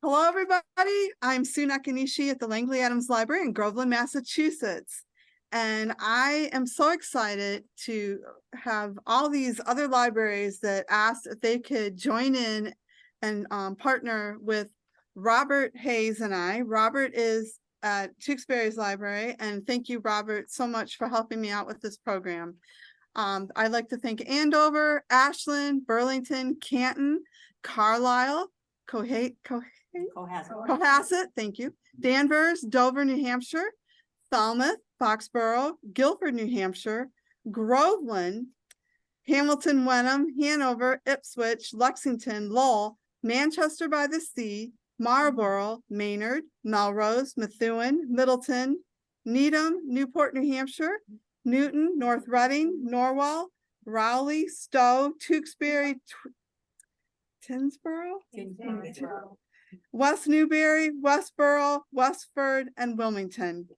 Hello, everybody. I'm Sue Nakanishi at the Langley Adams Library in Groveland, Massachusetts. And I am so excited to have all these other libraries that asked if they could join in and partner with Robert Hayes and I. Robert is at Tewksbury's Library, and thank you, Robert, so much for helping me out with this program. I'd like to thank Andover, Ashland, Burlington, Canton, Carlisle, Cohasset, thank you. Danvers, Dover, New Hampshire, Falmouth, Foxborough, Guilford, New Hampshire, Groveland, Hamilton, Wenham, Hanover, Ipswich, Lexington, Lowell, Manchester by the Sea, Marlborough, Maynard, Melrose, Methuen, Middleton, Needham, Newport, New Hampshire, Newton, North Reading, Norwell, Rowley, Stowe, Tewksbury, Tinsboro, West Newbury, Westboro, Westford, and Wilmington.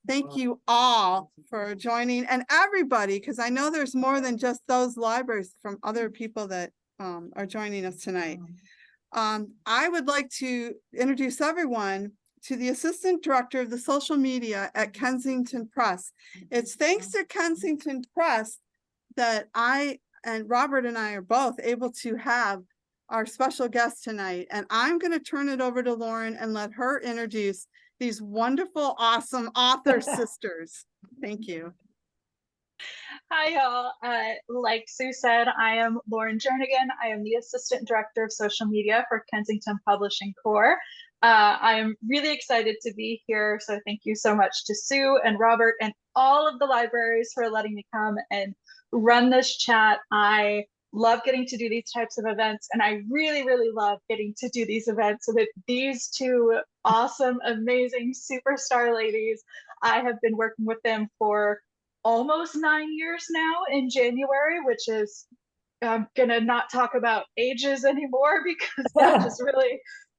Thank you all for joining, and everybody, because I know there's more than just those libraries from other people that are joining us tonight. I would like to introduce everyone to the Assistant Director of the Social Media at Kensington Press. It's thanks to Kensington Press that I and Robert and I are both able to have our special guest tonight. And I'm going to turn it over to Lauren and let her introduce these wonderful, awesome author sisters. Thank you. Hi, y'all. Like Sue said, I am Lauren Jernigan. I am the Assistant Director of Social Media for Kensington Publishing Corps. I am really excited to be here. So thank you so much to Sue and Robert and all of the libraries for letting me come and run this chat. I love getting to do these types of events, and I really, really love getting to do these events with these two awesome, amazing superstar ladies. I have been working with them for almost 9 years now in January, which is, I'm gonna not talk about ages anymore because that just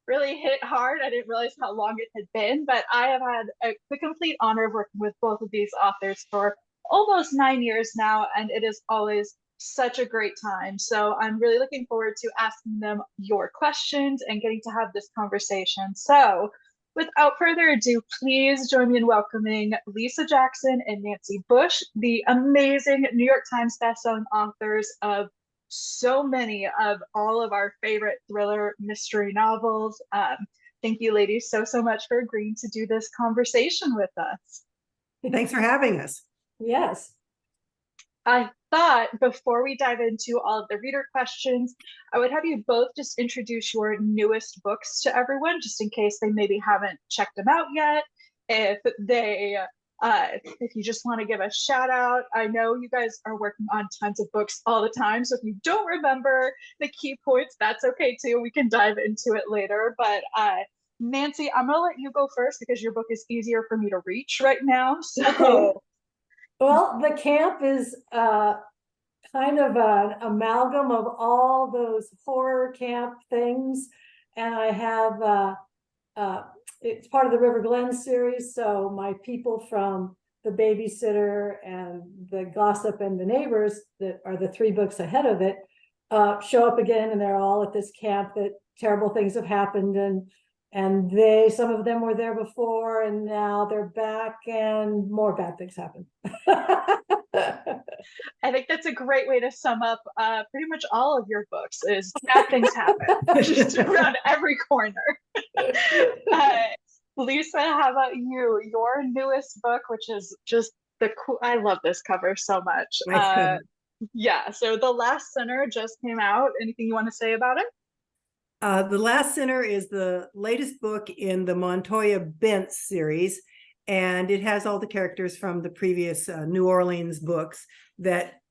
really hit hard. I didn't realize how long it had been, but I have had the complete honor of working with both of these authors for almost 9 years now, and it is always such a great time. So I'm really looking forward to asking them your questions and getting to have this conversation. So without further ado, please join me in welcoming Lisa Jackson and Nancy Bush, the amazing New York Times bestselling authors of so many of all of our favorite thriller mystery novels. Thank you, ladies, so much for agreeing to do this conversation with us. Thanks for having us. Yes. I thought before we dive into all of the reader questions, I would have you both just introduce your newest books to everyone, just in case they maybe haven't checked them out yet. If they, if you just want to give a shout out, I know you guys are working on tons of books all the time. So if you don't remember the key points, that's okay too. We can dive into it later. But Nancy, I'm gonna let you go first because your book is easier for me to reach right now. So. Okay. Well, the camp is kind of an amalgam of all those horror camp things. And I have, it's part of the River Glen series. So my people from The Babysitter and The Gossip and The Neighbors, that are the 3 books ahead of it, show up again, and they're all at this camp that terrible things have happened, and some of them were there before, and now they're back and more bad things happen. I think that's a great way to sum up pretty much all of your books is bad things happen just around every corner. Lisa, how about you? Your newest book, which is just I love this cover so much. Yeah, so The Last Sinner just came out. Anything you want to say about it? The Last Sinner is the latest book in the Montoya Bent series, and it has all the characters from the previous New Orleans books that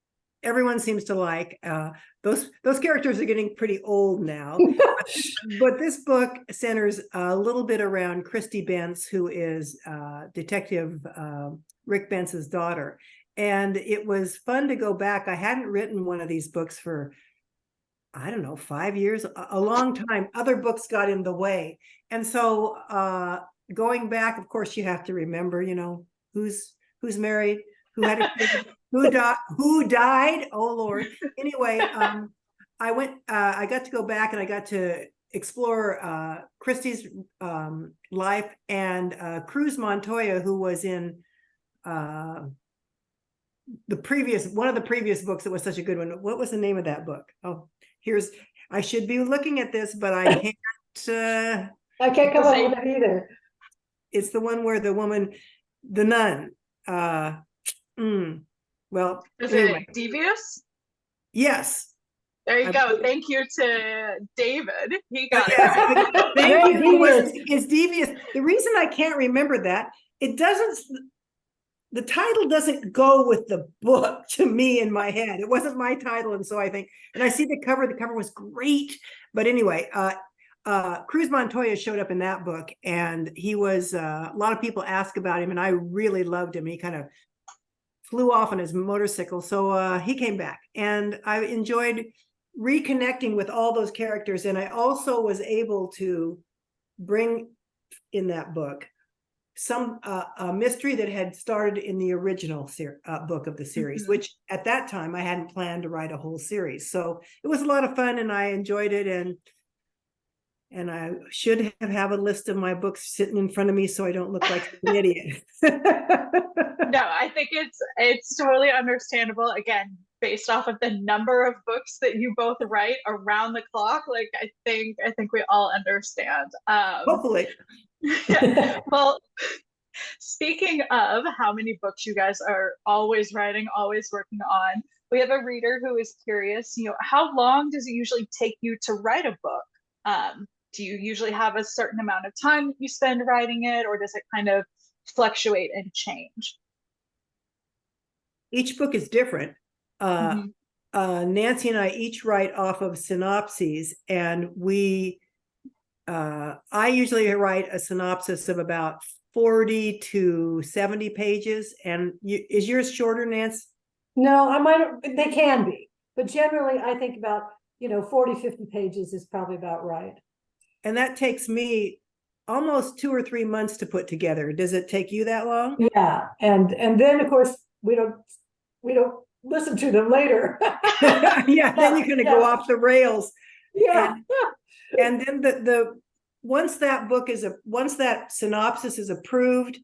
everyone seems to like. Those characters are getting pretty old now, but this book centers a little bit around Christy Bentz, who is Detective Rick Bentz's daughter. And it was fun to go back. I hadn't written one of these books for, I don't know, 5 years, a long time. Other books got in the way. And so going back, of course, you have to remember, you know, who's married, who had a kid, who died. Oh, Lord. Anyway, I got to go back and I got to explore Christie's life, and Cruz Montoya, who was in one of the previous books that was such a good one. What was the name of that book? Oh, I should be looking at this, but I can't. I can't come up with it either. It's the one where the woman, the nun. Well, Is anyway. it Devious? Yes. There you go. Thank you to David. He got it. Yes, thank Very you. devious. It's devious. The reason I can't remember that, the title doesn't go with the book to me in my head. It wasn't my title. And so I think, and I see the cover was great. But anyway, Cruz Montoya showed up in that book, and he was, a lot of people ask about him, and I really loved him. He kind of flew off on his motorcycle. So he came back, and I enjoyed reconnecting with all those characters. And I also was able to bring in that book some a mystery that had started in the original book of the series, which at that time I hadn't planned to write a whole series. So it was a lot of fun, and I enjoyed it. And I should have a list of my books sitting in front of me so I don't look like an idiot. No, I think it's totally understandable. Again, based off of the number of books that you both write around the clock, like I think we all understand. Hopefully. Yeah. Well, speaking of how many books you guys are always writing, always working on, we have a reader who is curious, how long does it usually take you to write a book? Do you usually have a certain amount of time you spend writing it, or does it kind of fluctuate and change? Each book is different. Nancy and I each write off of synopses, and I usually write a synopsis of about 40 to 70 pages. And is yours shorter, Nance? No, they can be, but generally I think about, 40, 50 pages is probably about right. And that takes me almost 2 or 3 months to put together. Does it take you that long? Yeah. And then of course we don't listen to them later. Yeah, then you're going to go off the rails. Yeah. And then once that synopsis is approved,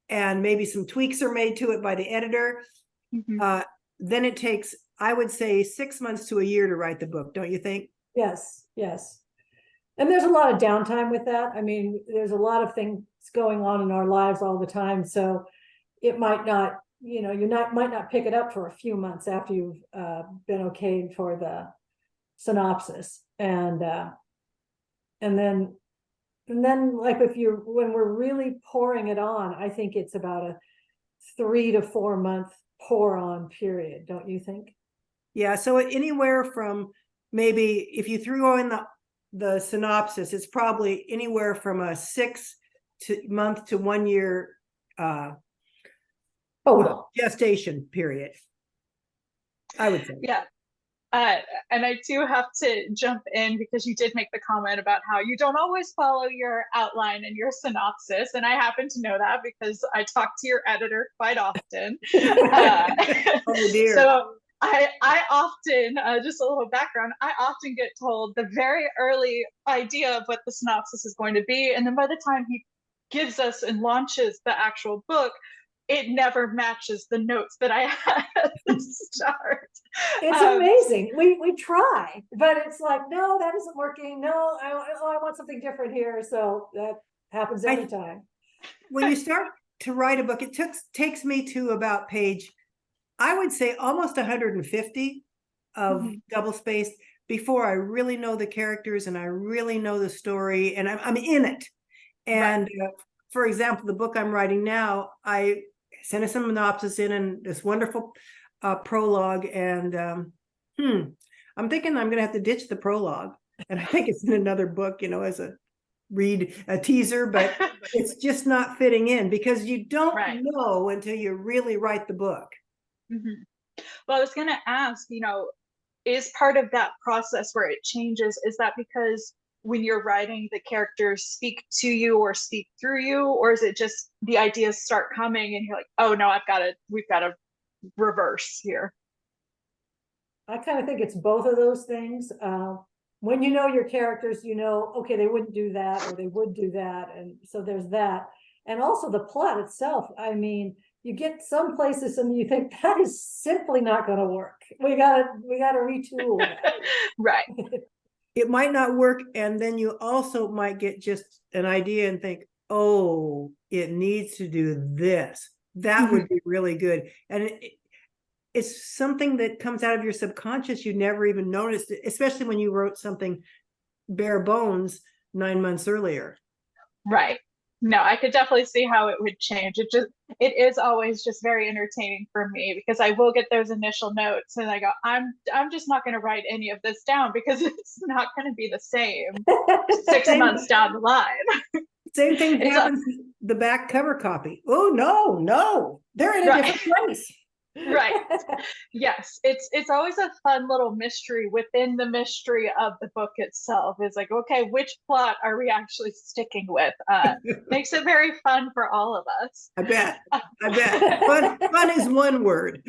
and maybe some tweaks are made to it by the editor, then it takes, I would say, 6 months to a year to write the book. Don't you think? Yes. And there's a lot of downtime with that. I mean, there's a lot of things going on in our lives all the time. So it might not, might not pick it up for a few months after you've been okayed for the synopsis. And then like when we're really pouring it on, I think it's about a 3 to 4 month pour on period. Don't you think? Yeah. So anywhere from, maybe if you threw in the synopsis, it's probably anywhere from a 6 month to 1 year gestation period, I would say. Yeah. And I do have to jump in, because you did make the comment about how you don't always follow your outline and your synopsis. And I happen to know that because I talk to your editor quite often. Oh dear. So I often, just a little background, I often get told the very early idea of what the synopsis is going to be. And then by the time he gives us and launches the actual book, it never matches the notes that I had at the start. It's amazing. We try, but it's like, no, that isn't working. No, I want something different here. So that happens every time. When you start to write a book, it takes me to about page, I would say, almost 150 of double spaced before I really know the characters and I really know the story, and I'm in it. And for example, the book I'm writing now, I sent us some synopsis in and this wonderful prologue, and I'm thinking I'm gonna have to ditch the prologue, and I think it's in another book, as a teaser, but it's just not fitting in, because you don't know until you really write the book. Well, I was gonna ask, is part of that process where it changes, is that because when you're writing, the characters speak to you or speak through you, or is it just the ideas start coming and you're like, oh no, we've got to reverse here? I kind of think it's both of those things. when you know your characters, you know, okay, they wouldn't do that, or they would do that, and so there's that. And also the plot itself, I mean, you get some places and you think that is simply not gonna work. We gotta retool that. Right. It might not work, and then you also might get just an idea and think, oh, it needs to do this. That would be really good. And it's something that comes out of your subconscious. You never even noticed it, especially when you wrote something bare bones 9 months earlier. Right. No, I could definitely see how it would change. It is always just very entertaining for me, because I will get those initial notes and I go, I'm just not going to write any of this down, because it's not going to be the same 6 months down the line. Same thing happens with the back cover copy. Oh, no, they're in a different place. Right. Yes. It's always a fun little mystery within the mystery of the book itself. It's like, okay, which plot are we actually sticking with? Makes it very fun for all of us. I bet. Fun is one word.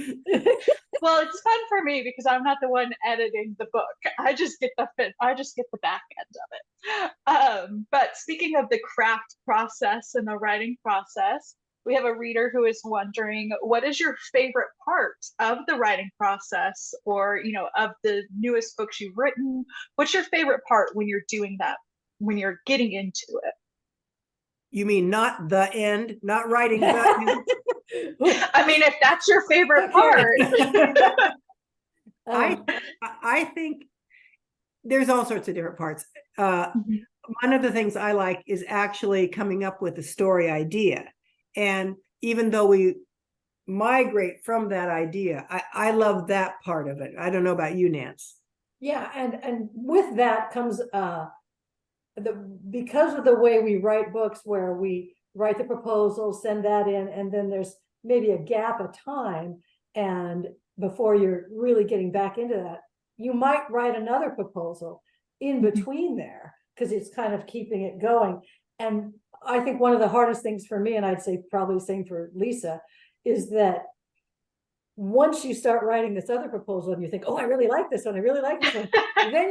Well, it's fun for me because I'm not the one editing the book. I just get the back end of it. But speaking of the craft process and the writing process, we have a reader who is wondering, what is your favorite part of the writing process, or, of the newest books you've written? What's your favorite part when you're doing that, when you're getting into it? You mean not the end, not writing the end? I mean, if that's your favorite part. I think there's all sorts of different parts. One of the things I like is actually coming up with a story idea. And even though we migrate from that idea, I love that part of it. I don't know about you, Nance. Yeah, and with that comes because of the way we write books, where we write the proposal, send that in, and then there's maybe a gap of time, and before you're really getting back into that, you might write another proposal in between there, because it's kind of keeping it going. And I think one of the hardest things for me, and I'd say probably the same for Lisa, is that once you start writing this other proposal and you think, oh, I really like this one, then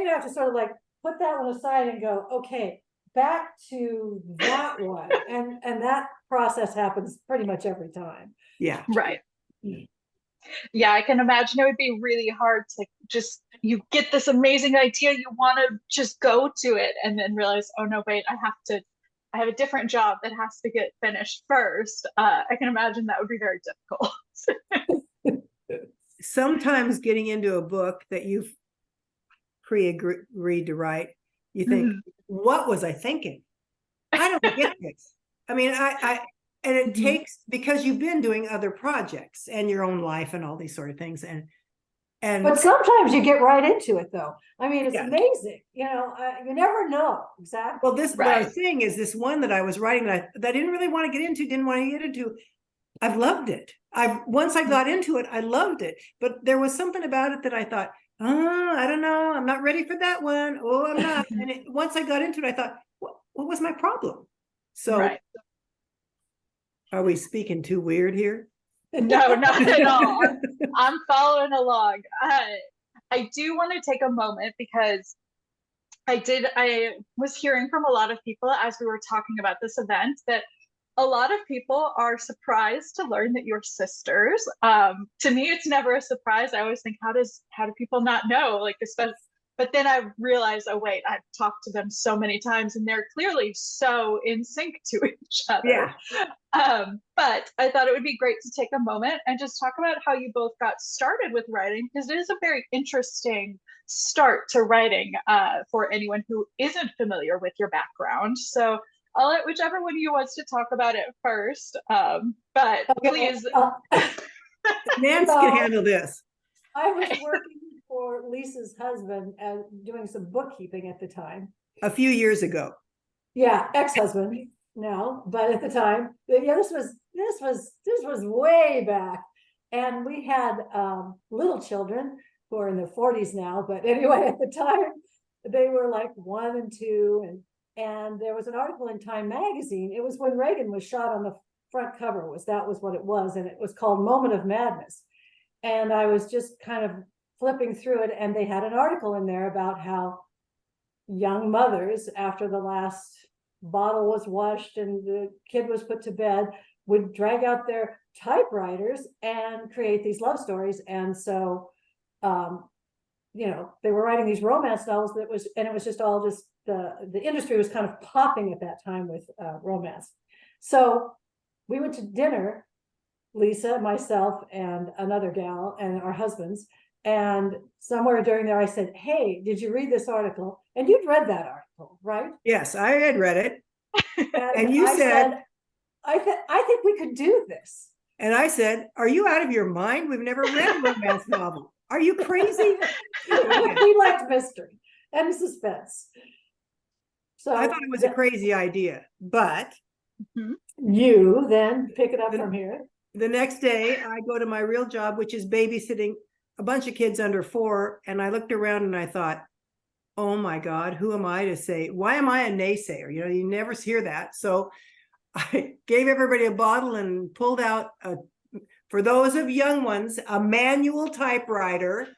you have to sort of like put that one aside and go, okay, back to that one. And that process happens pretty much every time. Yeah. Right. Yeah, I can imagine it would be really hard to just, you get this amazing idea, you want to just go to it, and then realize, oh no, wait, I have a different job that has to get finished first. I can imagine that would be very difficult. Sometimes getting into a book that you've pre-agreed to write, you think, what was I thinking? I don't get this. I mean, and it takes, because you've been doing other projects and your own life and all these sort of things. But sometimes you get right into it, though. I mean, it's amazing. You never know exactly. Well, what I was saying is, this one that I was writing that I didn't really want to get into, I've loved it. Once I got into it, I loved it. But there was something about it that I thought, oh, I don't know, I'm not ready for that one. Oh, I'm not. And once I got into it, I thought, what was my problem? So are we speaking too weird here? No, not at all. I'm following along. I do want to take a moment, because I was hearing from a lot of people as we were talking about this event that a lot of people are surprised to learn that you're sisters. To me, it's never a surprise. I always think, how do people not know? Like, especially, but then I realized, oh wait, I've talked to them so many times, and they're clearly so in sync to each other. Yeah. But I thought it would be great to take a moment and just talk about how you both got started with writing, because it is a very interesting start to writing for anyone who isn't familiar with your background. So I'll let whichever one of you wants to talk about it first. But please. Nance can handle this. I was working for Lisa's husband and doing some bookkeeping at the time. A few years ago. Yeah, ex-husband now, but at the time, this was way back. And we had little children who are in their 40s now, but anyway, at the time, they were like 1 and 2, and there was an article in Time magazine. It was when Reagan was shot on the front cover, that was what it was, and it was called Moment of Madness. And I was just kind of flipping through it, and they had an article in there about how young mothers, after the last bottle was washed and the kid was put to bed, would drag out their typewriters and create these love stories. And so, you know, they were writing these romance novels and it was just all just the industry was kind of popping at that time with romance. So we went to dinner, Lisa, myself, and another gal, and our husbands. And somewhere during there, I said, "Hey, did you read this article?" And you'd read that article, right? Yes, I had read it. And you I said, I think we could do this. and I said, "Are you out of your mind? We've never read a romance novel. Are you crazy?" We liked mystery and suspense. So I thought it was a crazy idea, but you then pick it up from here. the next day I go to my real job, which is babysitting a bunch of kids under 4. And I looked around and I thought, oh my God, who am I to say, why am I a naysayer? You know, you never hear that. So I gave everybody a bottle and pulled out, for those of young ones, a manual typewriter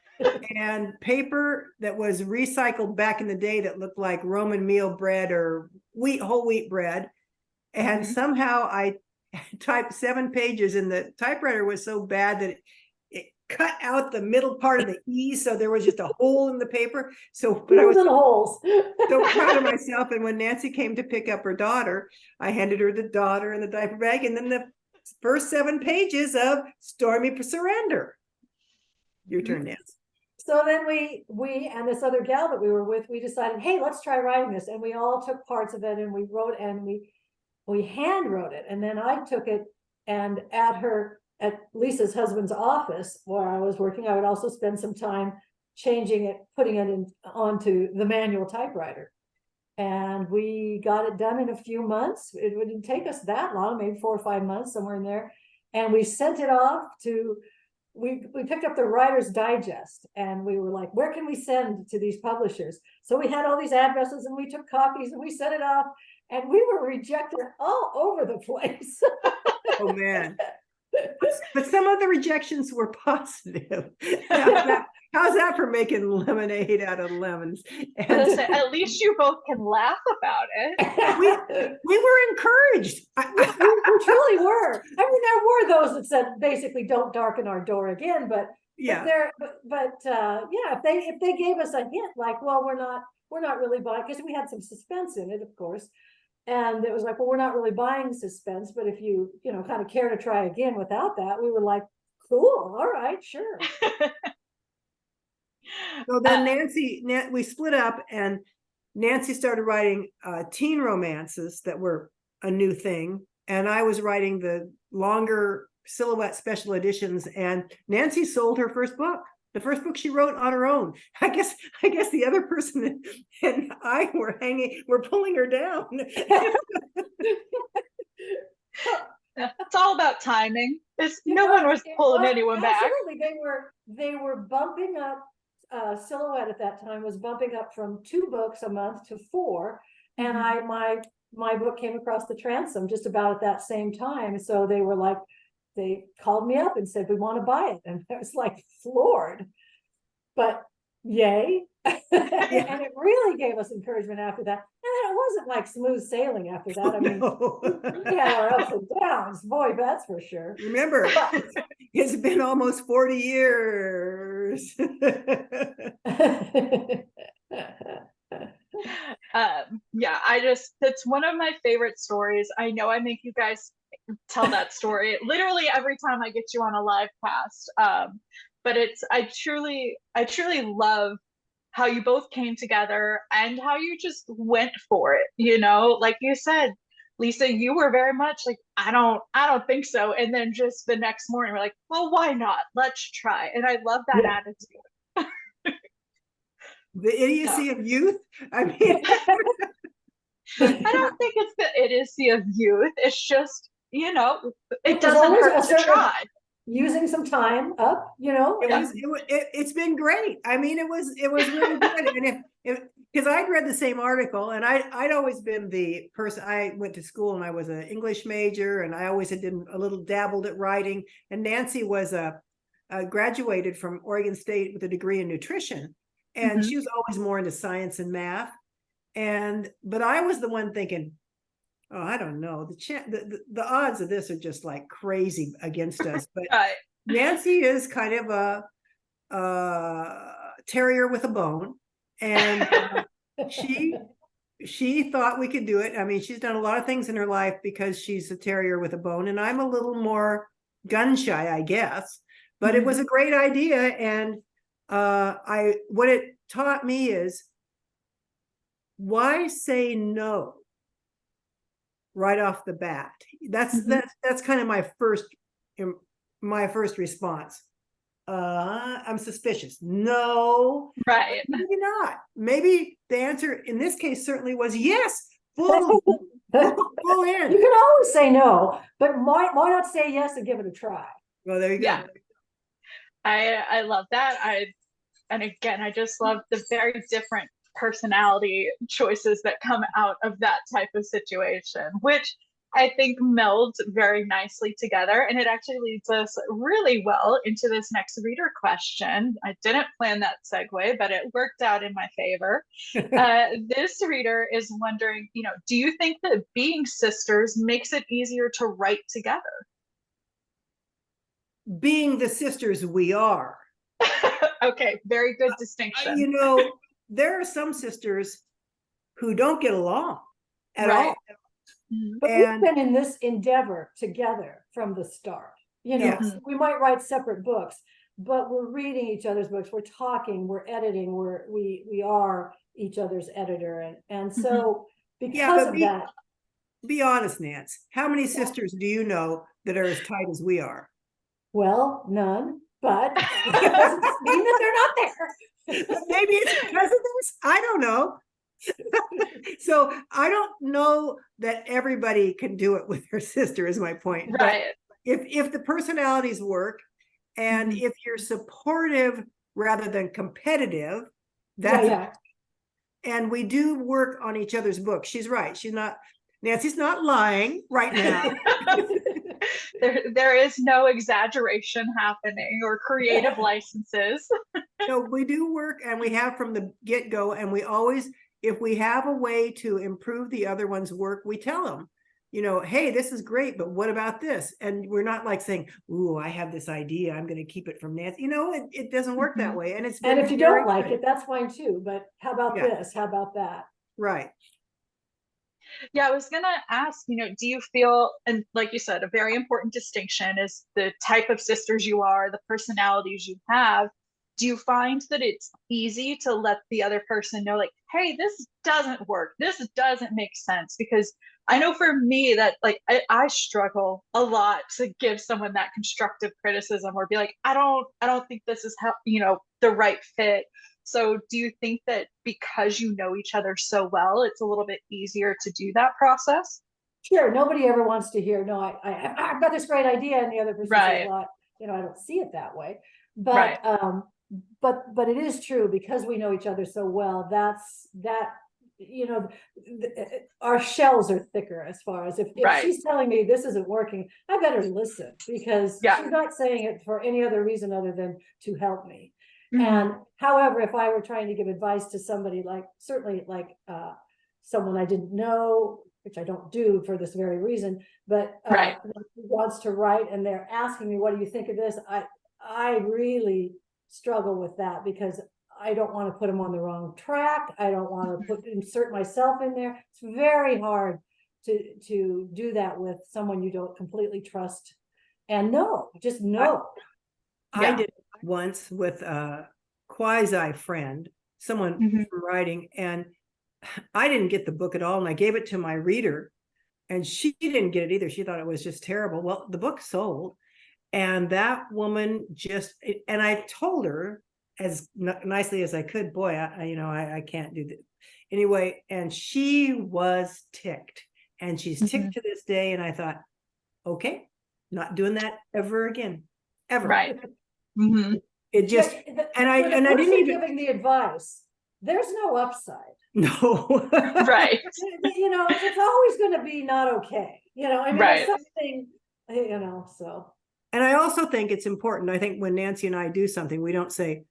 and paper that was recycled back in the day that looked like Roman meal bread or whole wheat bread. And somehow I typed 7 pages, and the typewriter was so bad that it cut out the middle part of the E, so there was just a hole in the paper. So, but I was Little holes. so proud of myself. And when Nancy came to pick up her daughter, I handed her the daughter and the diaper bag, and then the first 7 pages of Stormy Surrender. Your turn, Nancy. So then we and this other gal that we were with, we decided, hey, let's try writing this. And we all took parts of it and we wrote, and we hand wrote it. And then I took it, and at Lisa's husband's office where I was working, I would also spend some time changing it, putting it onto the manual typewriter. And we got it done in a few months. It wouldn't take us that long, maybe 4 or 5 months, somewhere in there. And we sent it off to, we picked up the Writer's Digest, and we were like, where can we send to these publishers? So we had all these addresses, and we took copies and we sent it off, and we were rejected all over the place. Oh man. But some of the rejections were positive. How's that for making lemonade out of lemons? And At least you both can laugh about it. we were encouraged. We truly were. I mean, there were those that said basically don't darken our door again, but Yeah. Yeah, if they gave us a hint, like, well, we're not really buying, because we had some suspense in it, of course. And it was like, well, we're not really buying suspense, but if you kind of care to try again without that, we were like, cool, all right, sure. So then we split up, and Nancy started writing teen romances that were a new thing. And I was writing the longer silhouette special editions, and Nancy sold her first book. The first book she wrote on her own. I guess the other person and I were pulling her down. It's all about timing. No one was pulling anyone back. Absolutely, they were bumping up. Silhouette at that time was bumping up from 2 books a month to 4, and my book came across the transom just about at that same time. So they were like, they called me up and said, we want to buy it. And I was like floored, but yay. And it really gave us encouragement after that. And then it wasn't like smooth sailing after that. I mean, we had our ups and downs, boy, that's for sure. Remember, it's been almost 40 years. Yeah, it's one of my favorite stories. I know I make you guys tell that story literally every time I get you on a live cast. But I truly love how you both came together and how you just went for it. Like you said, Lisa, you were very much like, I don't think so. And then just the next morning we're like, well, why not? Let's try. And I love that attitude. The idiocy of youth. I mean, I don't think it's the idiocy of youth. It's just, it doesn't hurt to try. Using some time up, it's been great. I mean, it was really good. And because I'd read the same article, and I'd always been the person. I went to school and I was an English major, and I always had been a little dabbled at writing. And Nancy was graduated from Oregon State with a degree in nutrition, and she was always more into science and math. But I was the one thinking, oh, I don't know. The odds of this are just like crazy against us. But Right. Nancy is kind of a terrier with a bone, and she thought we could do it. I mean, she's done a lot of things in her life because she's a terrier with a bone, and I'm a little more gun shy, I guess. But it was a great idea, and what it taught me is, why say no right off the bat? That's kind of my first response. I'm suspicious. No, Right. maybe not. Maybe the answer in this case certainly was yes. Full in. You can always say no, but why not say yes and give it a try? Well, there you go. Yeah. I love that. And again, I just love the very different personality choices that come out of that type of situation, which I think melds very nicely together. And it actually leads us really well into this next reader question. I didn't plan that segue, but it worked out in my favor. This reader is wondering, do you think that being sisters makes it easier to write together? Being the sisters we are. Okay, very good distinction. There are some sisters who don't get along at Right. all. But we've been in this endeavor together from the start. Yes. We might write separate books, but we're reading each other's books, we're talking, we're editing, we are each other's editor. And so because of that. Be honest, Nance. How many sisters do you know that are as tight as we are? Well, none, but it doesn't mean that they're not there. Maybe it's because of this. I don't know. So I don't know that everybody can do it with their sister, is my point. Right. But if the personalities work, and if you're supportive rather than competitive, that's and we do work on each other's books. She's right. Nancy's not lying right now. There is no exaggeration happening or creative licenses. No, we do work, and we have from the get-go, and we always, if we have a way to improve the other one's work, we tell them, hey, this is great, but what about this? And we're not like saying, ooh, I have this idea, I'm going to keep it from Nancy. It doesn't work that way. And if you don't like it, that's fine too. But how about this? How about that? Right. Yeah, I was going to ask, do you feel, and like you said, a very important distinction is the type of sisters you are, the personalities you have. Do you find that it's easy to let the other person know, like, hey, this doesn't work, this doesn't make sense? Because I know for me that, like, I struggle a lot to give someone that constructive criticism or be like, I don't think this is how, the right fit. So do you think that because you know each other so well, it's a little bit easier to do that process? Sure. Nobody ever wants to hear, no, I've got this great idea, and the other person says, well, I don't see it that way. But but it is true, because we know each other so well. Our shells are thicker as far as if she's telling me this isn't working, I better listen, because she's not saying it for any other reason other than to help me. And however, if I were trying to give advice to somebody, someone I didn't know, which I don't do for this very reason, but wants to write and they're asking me, what do you think of this? I really struggle with that, because I don't want to put them on the wrong track. I don't want to insert myself in there. It's very hard to do that with someone you don't completely trust. And just know. I did once with a quasi friend, someone from writing, and I didn't get the book at all, and I gave it to my reader, and she didn't get it either. She thought it was just terrible. Well, the book sold, and that woman and I told her as nicely as I could, boy, I can't do that anyway. And she was ticked, and she's ticked to this day. And I thought, okay, not doing that ever again, ever. Right. It just, I didn't even giving the advice. There's no upside. No. Right. It's always going to be not okay. It's something, so. And I also think it's important. I think when Nancy and I do something, we don't say,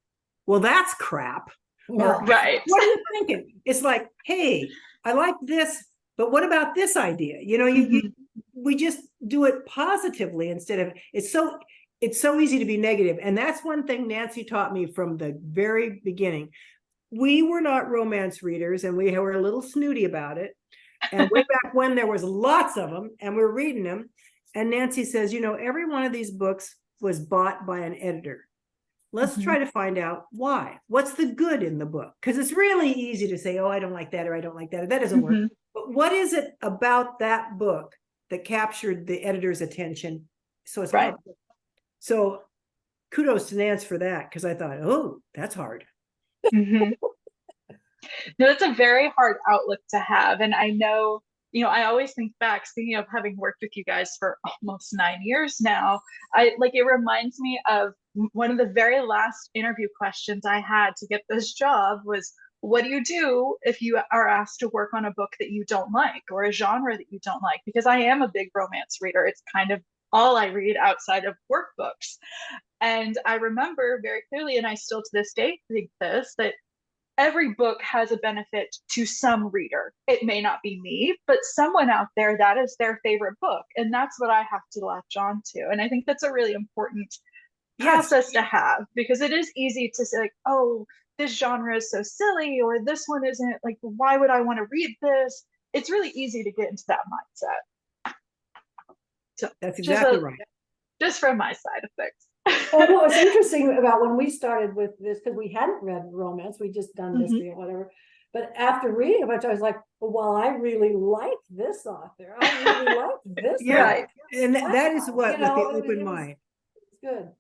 well, that's crap. No. Right. What are you thinking? It's like, hey, I like this, but what about this idea? We just do it positively instead of it's so easy to be negative. And that's one thing Nancy taught me from the very beginning. We were not romance readers, and we were a little snooty about it. And way back when there was lots of them, and we were reading them. And Nancy says, every one of these books was bought by an editor. Let's try to find out why. What's the good in the book? Because it's really easy to say, oh, I don't like that, or I don't like that, or that doesn't work. But what is it about that book that captured the editor's attention? So it's Right. So kudos to Nance for that, because I thought, oh, that's hard. No, that's a very hard outlook to have. And I know, I always think back, speaking of having worked with you guys for almost 9 years now, it reminds me of one of the very last interview questions I had to get this job was, what do you do if you are asked to work on a book that you don't like or a genre that you don't like? Because I am a big romance reader. It's kind of all I read outside of workbooks. And I remember very clearly, and I still to this day think this, that every book has a benefit to some reader. It may not be me, but someone out there, that is their favorite book. And that's what I have to latch on to. And I think that's a really important process to have, because it is easy to say, like, oh, this genre is so silly, or this one isn't, like, why would I want to read this? It's really easy to get into that mindset. So that's exactly right. Just from my side of things. Well, what was interesting about when we started with this, because we hadn't read romance, we just done mystery or whatever. But after reading a bunch, I was like, well, I really like this author. I really like this. Right. And that is what, with the open it mind. It's good.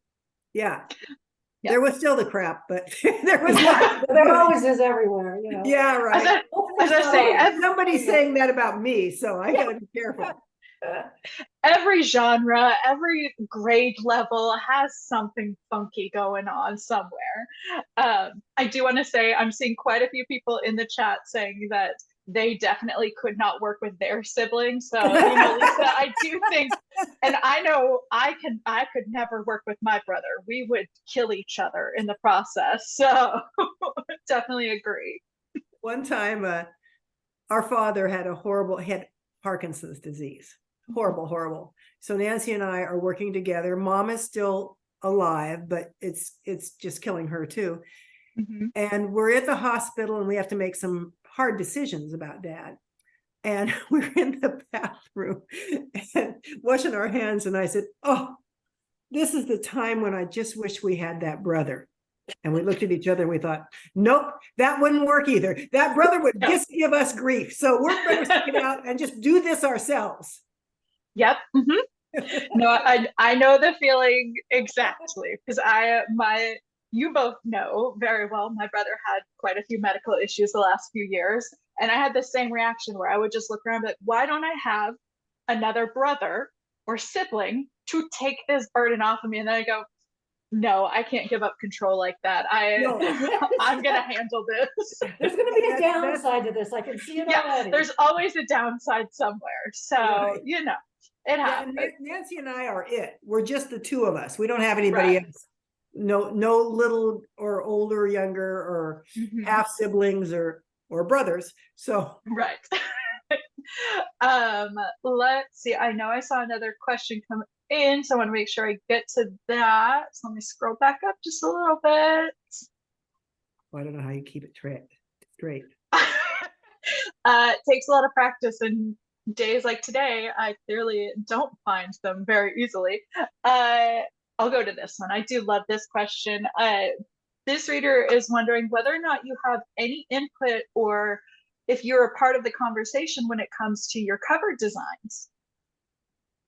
Yeah. There was still the crap, but there was There always is everywhere, Yeah, right. As I say, nobody's saying that about me, so I gotta be careful. Every genre, every grade level has something funky going on somewhere. I do want to say I'm seeing quite a few people in the chat saying that they definitely could not work with their siblings. So, Lisa, I do think, and I know I could never work with my brother. We would kill each other in the process. So definitely agree. One time, our father had Parkinson's disease. Horrible. So Nancy and I are working together. Mom is still alive, but it's just killing her too. And we're at the hospital, and we have to make some hard decisions about Dad. And we're in the bathroom and washing our hands. And I said, oh, this is the time when I just wish we had that brother. And we looked at each other and we thought, nope, that wouldn't work either. That brother would just give us grief. So we're better stick it out and just do this ourselves. Yep. No, I know the feeling exactly, because you both know very well, my brother had quite a few medical issues the last few years. And I had the same reaction where I would just look around and be like, why don't I have another brother or sibling to take this burden off of me? And then I go, no, I can't give up control like that. I'm going to handle this. There's going to be a downside to this. I can see it already. There's always a downside somewhere. So, it happens. Nancy and I are it. We're just the two of us. We don't have anybody else. No little or older, younger, or half siblings or brothers. So right. Let's see. I know I saw another question come in, so I want to make sure I get to that. So let me scroll back up just a little bit. I don't know how you keep it straight. It takes a lot of practice, and days like today, I clearly don't find them very easily. I'll go to this one. I do love this question. This reader is wondering whether or not you have any input, or if you're a part of the conversation when it comes to your cover designs.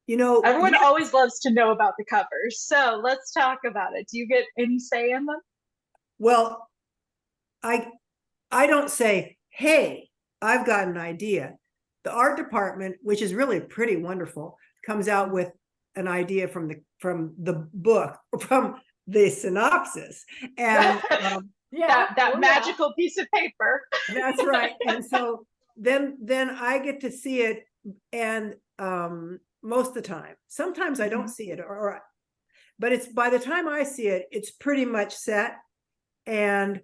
Everyone always loves to know about the covers. So let's talk about it. Do you get any say in them? Well, I don't say, hey, I've got an idea. The art department, which is really pretty wonderful, comes out with an idea from the book, from the synopsis, and that magical piece of paper. That's right. And so then I get to see it, and most of the time, sometimes I don't see it, but it's by the time I see it, it's pretty much set, and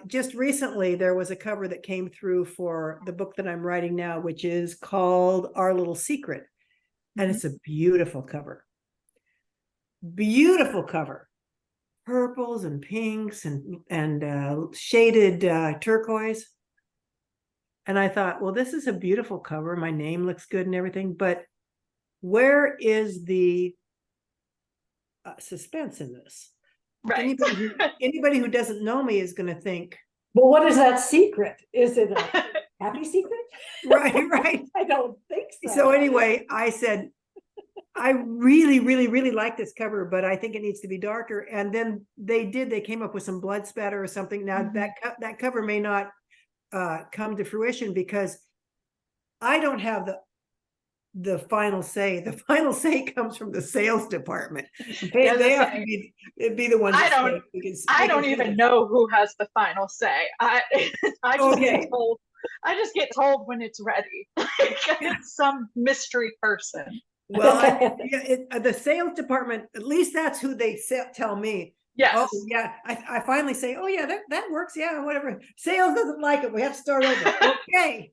just recently there was a cover that came through for the book that I'm writing now, which is called Our Little Secret. And it's a beautiful cover. Beautiful cover. Purples and pinks and shaded turquoise. And I thought, well, this is a beautiful cover. My name looks good and everything, but where is the suspense in this? Right. Anybody who doesn't know me is going to think, But what is that secret? Is it a happy secret? right. I don't think so. So anyway, I said, I really, really, really like this cover, but I think it needs to be darker. And then they came up with some blood spatter or something. Now that cover may not come to fruition because I don't have the final say. The final say comes from the sales department. They have to be the ones. I don't even know who has the final say. I just get told. I just get told when it's ready. It's some mystery person. Well, the sales department, at least that's who they tell me. Yes. Oh, yeah. I finally say, oh, yeah, that works. Yeah, whatever. Sales doesn't like it. We have to start over. Okay.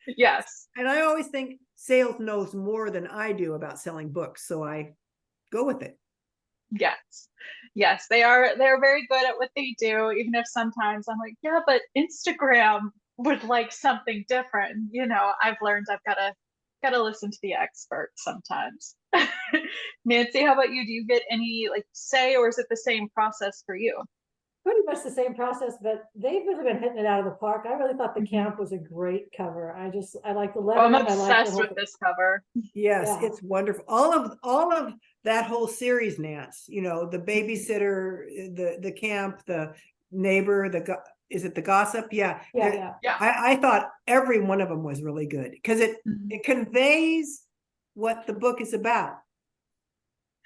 Yes. And I always think sales knows more than I do about selling books. So I go with it. Yes. Yes. They're very good at what they do, even if sometimes I'm like, yeah, but Instagram would like something different. You know, I've learned I've gotta listen to the experts sometimes. Nancy, how about you? Do you get any like say, or is it the same process for you? Pretty much the same process, but they've really been hitting it out of the park. I really thought the camp was a great cover. I like the lettering. I'm obsessed with this cover. Yes, yeah. It's wonderful. All of that whole series, Nance, you know, the babysitter, the camp, the neighbor, is it the gossip? Yeah. I thought every one of them was really good because it conveys what the book is about.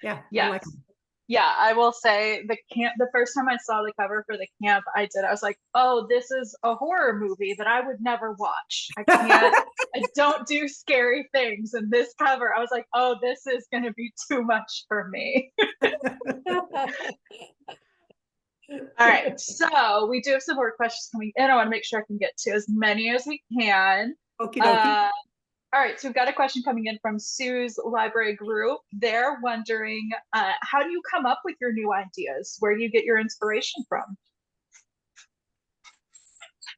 Yeah. Yes. I like them. Yeah, I will say the first time I saw the cover for the camp, I was like, oh, this is a horror movie that I would never watch. I can't, I don't do scary things. And this cover, I was like, oh, this is going to be too much for me. All right, so we do have some more questions coming in. I want to make sure I can get to as many as we can. Okie dokie. All right, so we've got a question coming in from Sue's library group. They're wondering, how do you come up with your new ideas? Where do you get your inspiration from?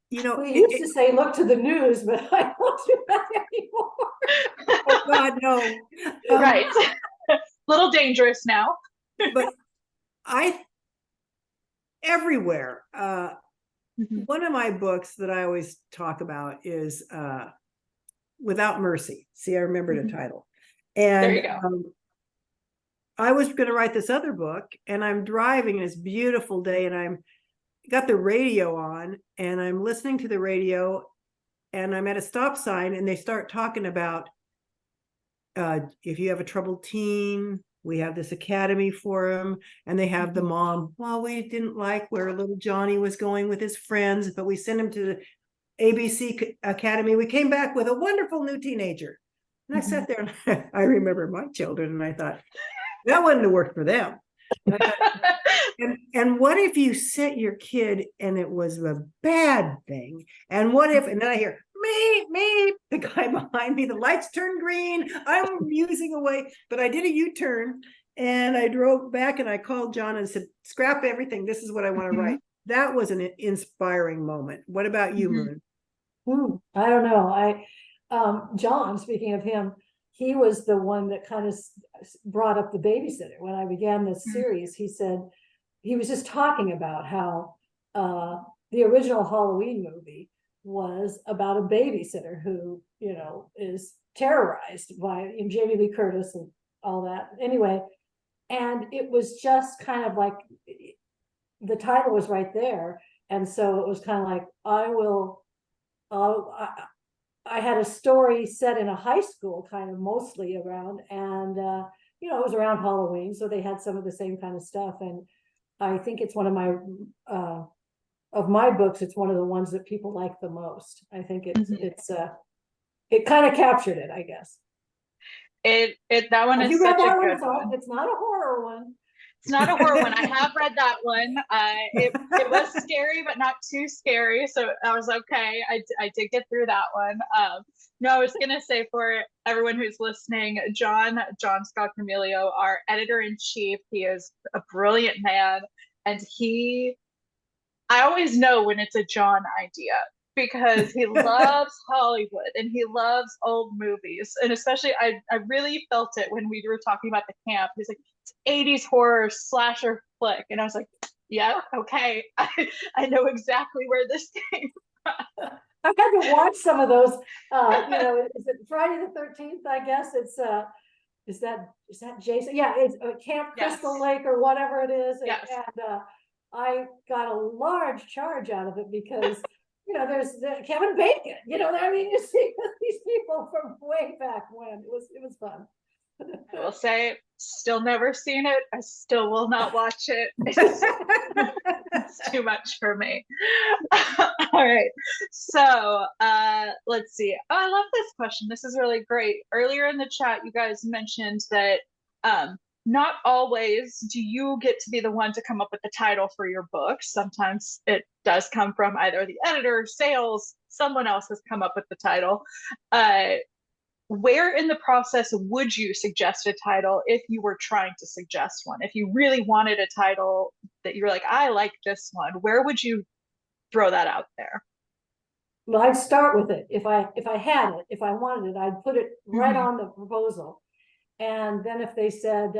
You know, we used to say, look to the news, but I don't do that anymore. Oh God, no. Right. Little dangerous now. But everywhere. One of my books that I always talk about is Without Mercy. See, I remembered the title. And there you go. I was going to write this other book, and I'm driving, and it's a beautiful day, and I'm got the radio on, and I'm listening to the radio, and I'm at a stop sign, and they start talking about if you have a troubled teen, we have this academy for him, and they have the mom. Well, we didn't like where little Johnny was going with his friends, but we sent him to the ABC Academy. We came back with a wonderful new teenager. And I sat there and I remember my children, and I thought, that wouldn't have worked for them. And what if you sent your kid and it was a bad thing? And what if, and then I hear, me, the guy behind me, the lights turned green, I'm musing away, but I did a U-turn and I drove back and I called John and said, scrap everything. This is what I want to write. That was an inspiring moment. What about you, Moon? I don't know. John, speaking of him, he was the one that kind of brought up the babysitter. When I began this series, he said, he was just talking about how the original Halloween movie was about a babysitter who, you know, is terrorized by Jamie Lee Curtis and all that. Anyway, and it was just kind of like, the title was right there. And so it was kind of like, I had a story set in a high school, kind of mostly around, and you know, it was around Halloween, so they had some of the same kind of stuff. And I think it's one of my books. It's one of the ones that people like the most. I think it kind of captured it, I guess. That one is you read such that a one? good one. It's not a horror one. It's not a horror one. I have read that one. It was scary, but not too scary. So I was okay. I did get through that one. No, I was gonna say for everyone who's listening, John Scott Camilio, our editor-in-chief, he is a brilliant man, and I always know when it's a John idea because he loves Hollywood and he loves old movies. And especially, I really felt it when we were talking about the camp. He's like, it's 80s horror slasher flick. And I was like, yeah, okay. I know exactly where this came from. I've had to watch some of those, is it Friday the 13th? I guess it's, is that Jason? Yeah, it's Camp Crystal Yes. Lake or whatever it is. Yes. And I got a large charge out of it because, there's Kevin Bacon, I mean, you see these people from way back when. It was fun. I will say, still never seen it. I still will not watch it. It's too much for me. All right. So let's see. Oh, I love this question. This is really great. Earlier in the chat, you guys mentioned that not always do you get to be the one to come up with the title for your book. Sometimes it does come from either the editor, sales, someone else has come up with the title. Where in the process would you suggest a title if you were trying to suggest one? If you really wanted a title that you're like, I like this one, where would you throw that out there? Well, I'd start with it. If I had it, if I wanted it, I'd put it right on the proposal. And then if they said,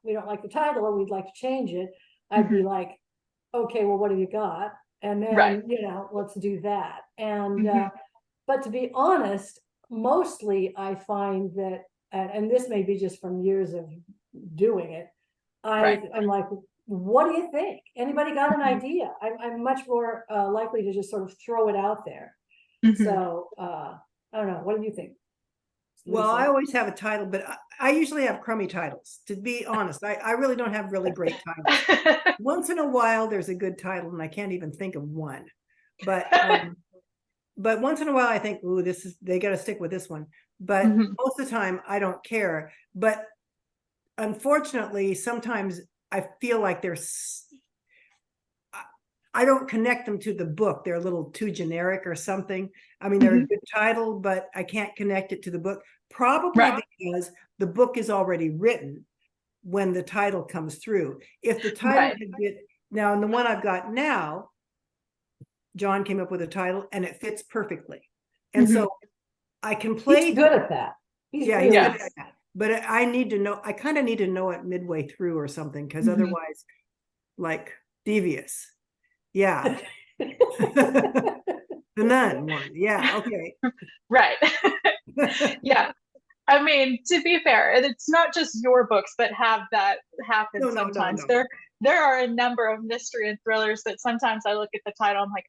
we don't like the title or we'd like to change it, I'd be like, okay, well, what have you got? And then, let's do that. And, but to be honest, mostly I find that, and this may be just from years of doing it, I'm like, what do you think? Anybody got an idea? I'm much more likely to just sort of throw it out there. So I don't know. What do you think? Well, I always have a title, but I usually have crummy titles. To be honest, I really don't have really great titles. Once in a while, there's a good title, and I can't even think of one. But once in a while, I think, ooh, they got to stick with this one. But most of the time, I don't care. But unfortunately, sometimes I feel like I don't connect them to the book. They're a little too generic or something. I mean, they're a good title, but I can't connect it to the book. Probably because the book is already written when the title comes through. If the title now, in the one I've got now, John came up with a title and it fits perfectly. And so I can play. He's good at that. He's good at that. But I need to know, I kind of need to know it midway through or something, because otherwise, like Devious. Yeah. The Nun one. Yeah. Okay. Right. Yeah. I mean, to be fair, it's not just your books that have that happen sometimes. No. There are a number of mystery and thrillers that sometimes I look at the title, I'm like,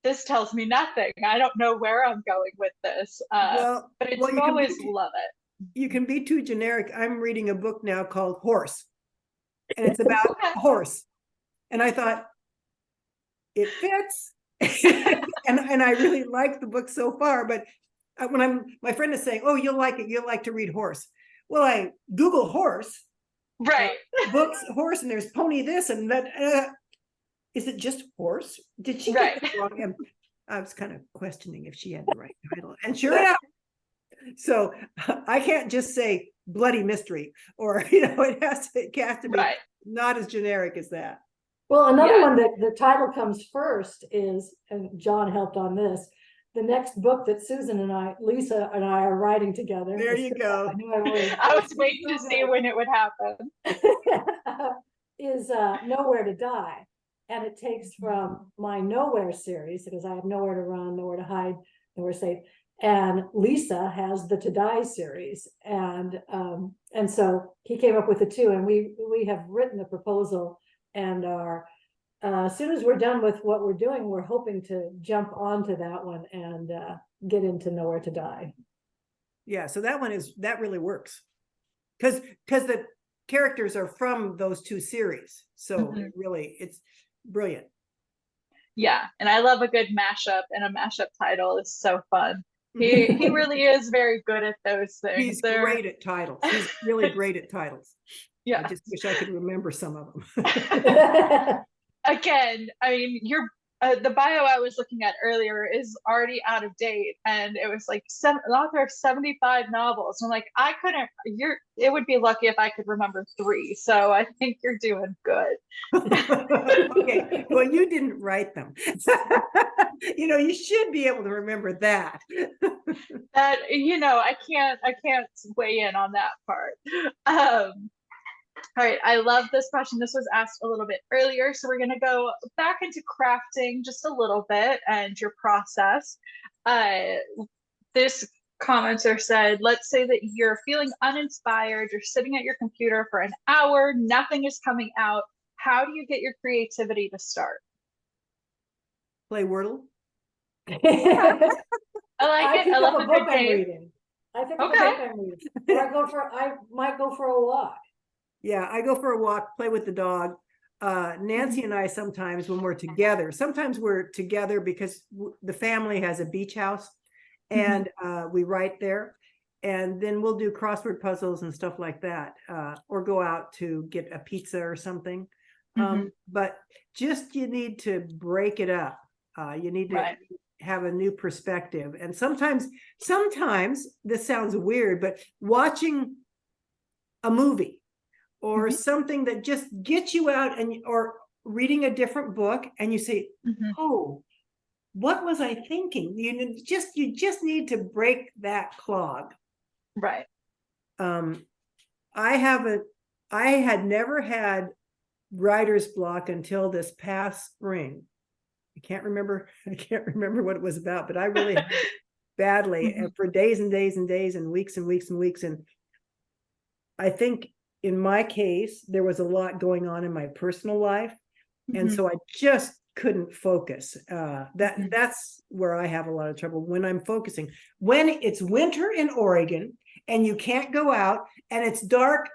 this tells me nothing. I don't know where I'm going with this. But you always love it. You can be too generic. I'm reading a book now called Horse, and it's about a horse. And I thought, it fits. and I really like the book so far, but when my friend is saying, oh, you'll like it, you'll like to read Horse. Well, I Google horse, books, horse, and there's pony this and that. Is it just horse? Did she get it wrong? And I was kind of questioning if she had the right title. And sure enough, so I can't just say bloody mystery, or it has to be not as generic as that. Well, another one that the title comes first is, and John helped on this, the next book that Lisa and I are writing together. There you go. I was waiting to see when it would happen. Is Nowhere to Die. And it takes from my Nowhere series, because I have nowhere to run, nowhere to hide, nowhere safe. And Lisa has the To Die series. And so he came up with the two, and we have written the proposal and are, as soon as we're done with what we're doing, we're hoping to jump onto that one and get into Nowhere to Die. Yeah, so that really works. Because the characters are from those two series. So it's brilliant. Yeah, and I love a good mashup, and a mashup title is so fun. He really is very good at those things. He's great at titles. He's really great at titles. Yeah. I just wish I could remember some of them. Again, I mean, the bio I was looking at earlier is already out of date, and it was like an author of 75 novels. I'm like, I couldn't. It would be lucky if I could remember 3. So I think you're doing good. Okay, well, you didn't write them. You should be able to remember that. That I can't weigh in on that part. All right, I love this question. This was asked a little bit earlier, so we're going to go back into crafting just a little bit and your process. This commenter said, let's say that you're feeling uninspired, you're sitting at your computer for an hour, nothing is coming out. How do you get your creativity to start? Play Wordle. I like it. I love a good game. Reading. I think of a book I'm reading. Or I might go for a walk. Yeah, I go for a walk, play with the dog. Nancy and I sometimes when we're together, sometimes we're together because the family has a beach house and we write there. And then we'll do crossword puzzles and stuff like that, or go out to get a pizza or something. But just you need to break it up. You need to have a new perspective. And sometimes this sounds weird, but watching a movie or something that just gets you out or reading a different book and you say, oh, what was I thinking? You just need to break that clog. Right. I had never had writer's block until this past spring. I can't remember what it was about, but I really had it badly and for days and days and days and weeks and weeks and weeks. And I think in my case, there was a lot going on in my personal life. And so I just couldn't focus. That's where I have a lot of trouble when I'm focusing. When it's winter in Oregon and you can't go out and it's dark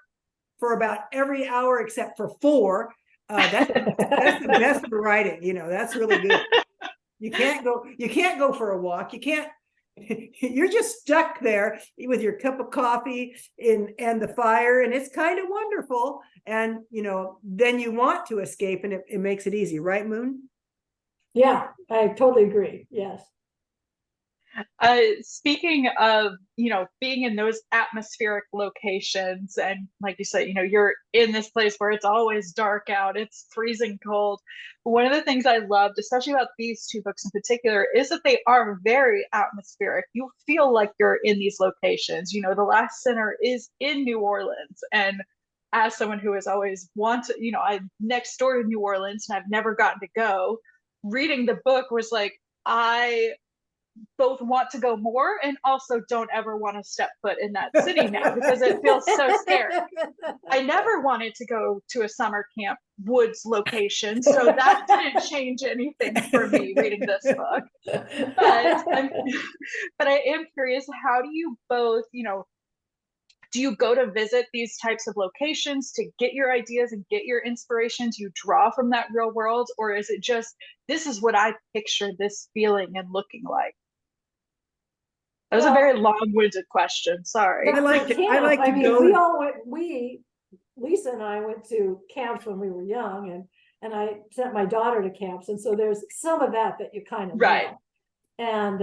for about every hour except for 4, that's the best for writing. That's really good. You can't go for a walk. You're just stuck there with your cup of coffee and the fire, and it's kind of wonderful. And then you want to escape, and it makes it easy, right, Moon? Yeah, I totally agree. Yes. Speaking of, being in those atmospheric locations, and like you said, you're in this place where it's always dark out, it's freezing cold. One of the things I loved, especially about these 2 books in particular, is that they are very atmospheric. You feel like you're in these locations. The Last Sinner is in New Orleans. And as someone who has always wanted, I'm next door to New Orleans and I've never gotten to go, reading the book was like, I both want to go more and also don't ever want to step foot in that city now because it feels so scary. I never wanted to go to a summer camp woods location, so that didn't change anything for me reading this book. But I am curious, how do you both, do you go to visit these types of locations to get your ideas and get your inspiration? Do you draw from that real world? Or is it just, this is what I picture this feeling and looking like? That was a very long-winded question. Sorry. I like to go. Lisa and I went to camps when we were young, and I sent my daughter to camps, and so there's some of that you kind of right. know. And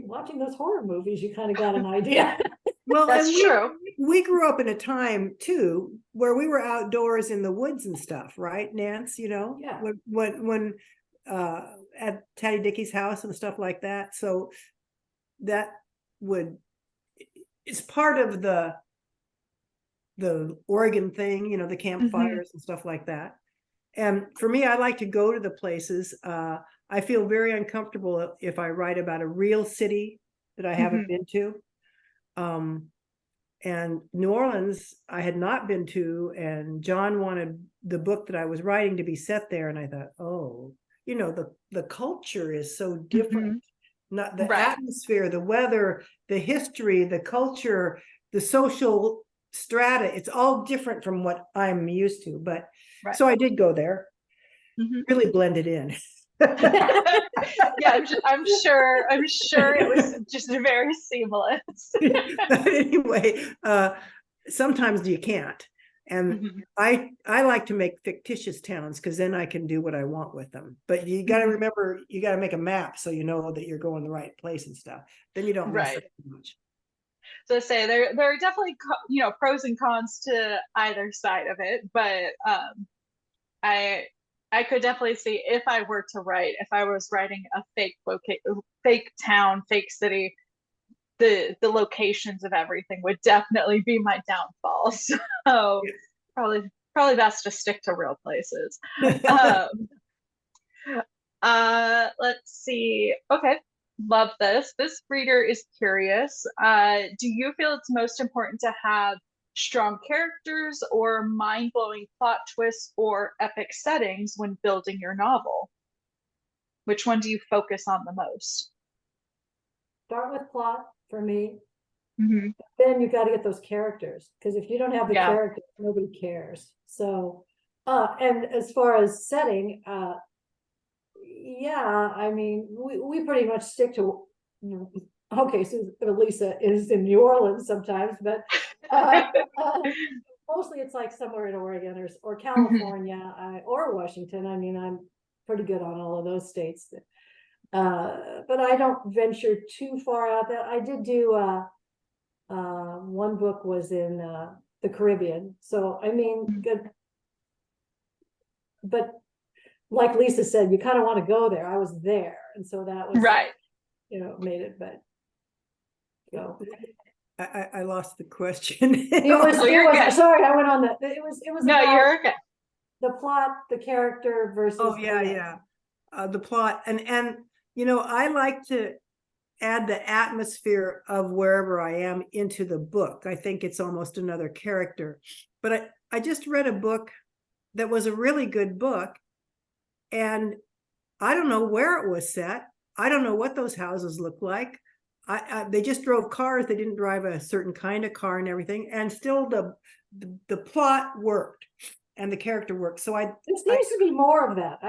watching those horror movies, you kind of got an idea. Well, that's true. We grew up in a time too where we were outdoors in the woods and stuff, right, Nance? Yeah. When at Taddy Dickie's house and stuff like that. So that it's part of the Oregon thing, the campfires and stuff like that. And for me, I like to go to the places. I feel very uncomfortable if I write about a real city that I haven't been to. And New Orleans, I had not been to, and John wanted the book that I was writing to be set there. And I thought, oh, the culture is so different. Not the atmosphere, the weather, the history, the culture, the social strata. It's all different from what I'm used to. But so I did go there, really blended in. Yeah, I'm sure it was just very seamless. But anyway, sometimes you can't. And Mhm. I like to make fictitious towns because then I can do what I want with them. But you got to Mhm. remember, you got to make a map so you know that you're going the right place and stuff. Then you don't mess Right. up too much. So say there are definitely pros and cons to either side of it, but I I could definitely see if I were to write, if I was writing a fake town, fake city, the locations of everything would definitely be my downfall. So probably best to stick to real places. Um, let's see. Okay, love this. This reader is curious. Do you feel it's most important to have strong characters or mind-blowing plot twists or epic settings when building your novel? Which one do you focus on the most? Start with plot for me. Mhm. Then you got to get those characters, because if you don't have the Yeah. characters, nobody cares. So, and as far as setting, yeah, I mean, we pretty much stick to, okay, so Lisa is in New Orleans sometimes, but mostly it's like somewhere in Oregon or California, or Washington. I mean, I'm pretty good on all of those states. But I don't venture too far out. That I did do one book was in the Caribbean. So I mean, good. But like Lisa said, you kind of want to go there. I was there, and so that was Right. made it. But so I lost the question. it was Oh, you're good. sorry, I went on that. It was No, about you're okay. the plot, the character versus Oh yeah. The plot and I like to add the atmosphere of wherever I am into the book. I think it's almost another character. But I just read a book that was a really good book, and I don't know where it was set. I don't know what those houses look like. They just drove cars. They didn't drive a certain kind of car and everything. And still the plot worked and the character worked. So there seems to be more of that.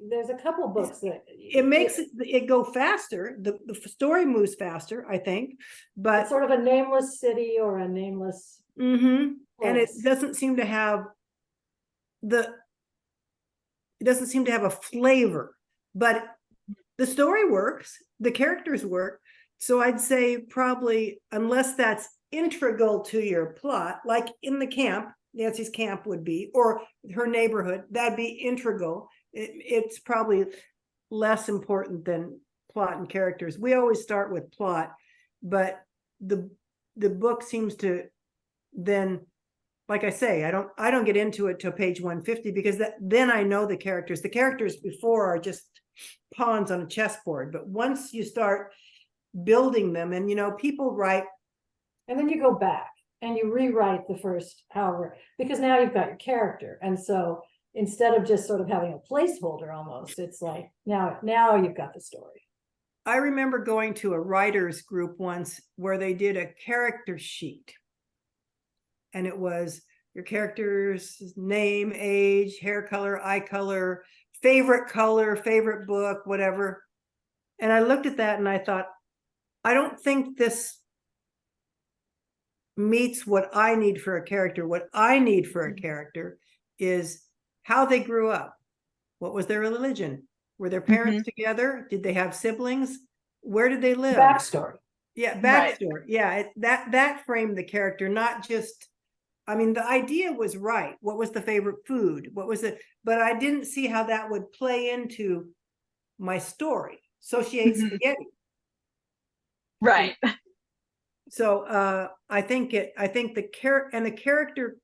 There's a couple books that it makes it go faster. The story moves faster, I think. But it's sort of a nameless city or a nameless and it place. doesn't seem to have a flavor, but the story works, the characters work. So I'd say probably, unless that's integral to your plot, like in the camp, Nancy's camp would be, or her neighborhood, that'd be integral. It's probably less important than plot and characters. We always start with plot, but the book seems to then, like I say, I don't get into it till page 150 because then I know the characters. The characters before are just pawns on a chessboard, but once you start building them, and people write, And then you go back and you rewrite the first however, because now you've got your character. And so instead of just sort of having a placeholder almost, it's like now you've got the story. I remember going to a writers group once where they did a character sheet. And it was your character's name, age, hair color, eye color, favorite book, whatever. And I looked at that and I thought, I don't think this meets what I need for a character. What I need for a character is how they grew up. What was their religion? Were their parents together? Did they have siblings? Where did they live? Backstory. Yeah, backstory. Right. Yeah, that framed the character, not just, I mean, the idea was right. What was the favorite food? What was it? But I didn't see how that would play into my story. Associate spaghetti. Right. So I think the character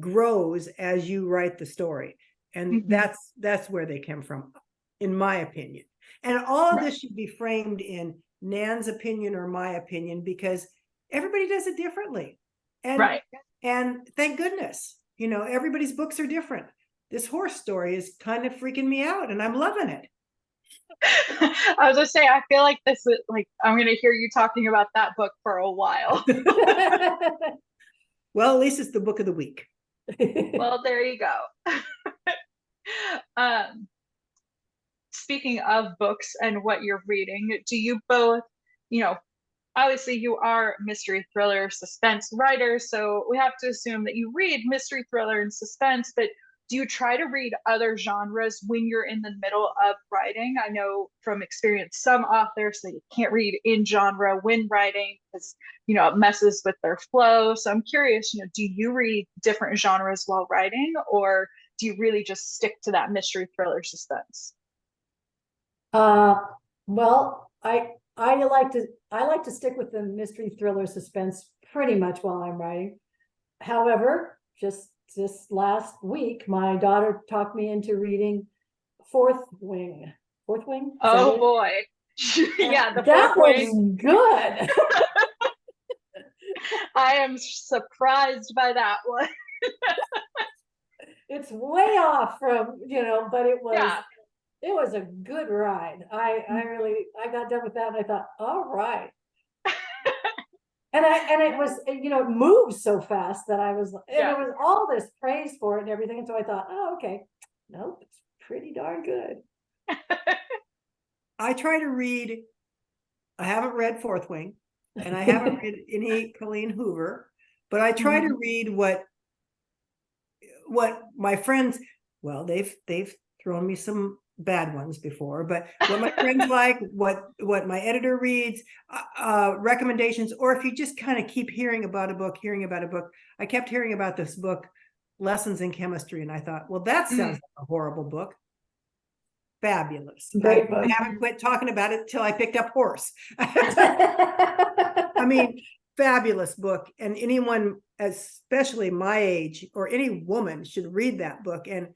grows as you write the story. And that's where they come from, in my opinion. And all of this should be framed in Nan's opinion or my opinion, because everybody does it differently. And and thank goodness, everybody's books are different. This horse story is kind of freaking me out and I'm loving it. I was just saying, I feel like this is like, I'm going to hear you talking about that book for a while. Well, at least it's the book of the week. Well, there you go. Speaking of books and what you're reading, do you both, obviously you are mystery thriller suspense writer, so we have to assume that you read mystery thriller and suspense, but do you try to read other genres when you're in the middle of writing? I know from experience some authors that you can't read in genre when writing because, you know, it messes with their flow. So I'm curious, you know, do you read different genres while writing, or do you really just stick to that mystery thriller suspense? Well, I like to stick with the mystery thriller suspense pretty much while I'm writing. However, just this last week, my daughter talked me into reading Fourth Wing. Fourth Wing? Is that Oh it? boy. Yeah, the That fourth was wing. good. I am surprised by that one. It's way off from, but it Yeah. was a good ride. I got done with that and I thought, all right. And it was, it moves so fast that and there was all this praise for it and everything. And so I thought, oh, okay. Nope, it's pretty darn good. I try to read, I haven't read Fourth Wing, and I haven't read any Colleen Hoover, but I try to read what my friends, well, they've thrown me some bad ones before, but what my friends like, what my editor reads, recommendations, or if you just kind of keep hearing about a book. I kept hearing about this book, Lessons in Chemistry, and I thought, well, that sounds like a horrible book. Fabulous. Great book. I haven't quit talking about it till I picked up Horse. I mean, fabulous book, and anyone, especially my age, or any woman, should read that book. And